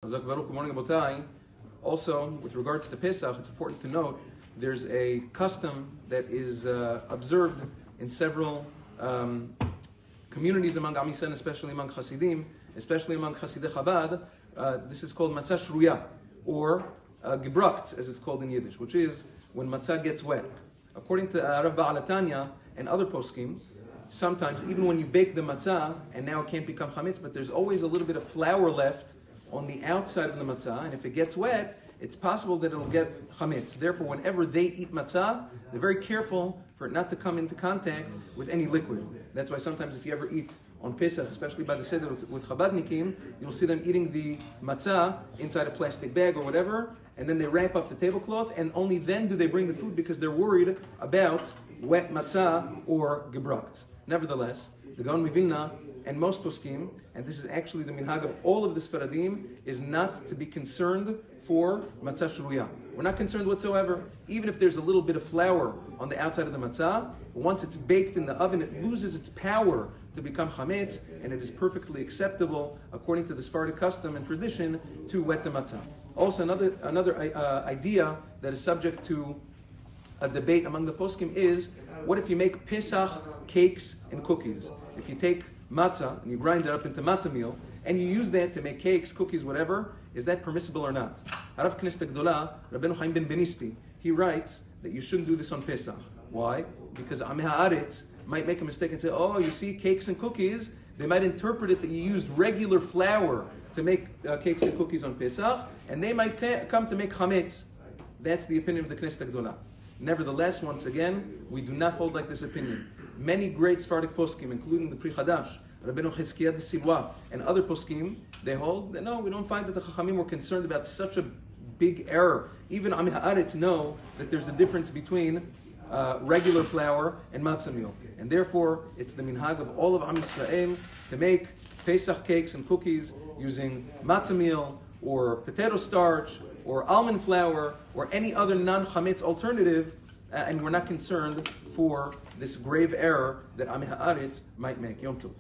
Chazak Baruch, good morning, Abotai. Also, with regards to Pesach, it's important to note there's a custom that is observed in several communities among Am Yisrael, especially among Hasidim, especially among Hasidei Chabad. This is called matzah shruya, or gebrukt, as it's called in Yiddish, which is when matzah gets wet. According to Rav Ba'al Tanya and other poskim, sometimes even when you bake the matzah and now it can't become chametz, but there's always a little bit of flour left on the outside of the matzah, and if it gets wet, it's possible that it'll get chametz. Therefore, whenever they eat matzah, they're very careful for it not to come into contact with any liquid. That's why sometimes if you ever eat on Pesach, especially by the Seder with Chabadnikim, you'll see them eating the matzah inside a plastic bag or whatever, and then they wrap up the tablecloth, and only then do they bring the food because they're worried about wet matzah or gebrukt. Nevertheless, the Gaon Mivilna and most poskim, and this is actually the minhag of all of the Sfaradim, is not to be concerned for matzah shruya. We're not concerned whatsoever. Even if there's a little bit of flour on the outside of the matzah, once it's baked in the oven, it loses its power to become chametz, and it is perfectly acceptable, according to the Sephardic custom and tradition, to wet the matzah. Also, another idea that is subject to a debate among the poskim is, what if you make Pesach cakes and cookies? If you take matzah and you grind it up into matzah meal, and you use that to make cakes, cookies, whatever, is that permissible or not? Harav Knesset Gdola, Rabbeinu Chaim ben Benisti, he writes that you shouldn't do this on Pesach. Why? Because Amei Haaretz might make a mistake and say, oh, you see, cakes and cookies, they might interpret it that you used regular flour to make cakes and cookies on Pesach, and they might come to make chametz. That's the opinion of the Knesset Gdola. Nevertheless, once again, we do not hold like this opinion. Many great Sephardic poskim, including the Pri Chadash, Rabbeinu Chizkiah de Silwa, and other poskim, they hold that no, we don't find that the Chachamim were concerned about such a big error. Even Amei Haaretz know that there's a difference between regular flour and matzah meal. And therefore, it's the minhag of all of Am Yisrael to make Pesach cakes and cookies using matzah meal, or potato starch, or almond flour, or any other non-chametz alternative, and we're not concerned for this grave error that Amei Haaretz might make. Yom Tov.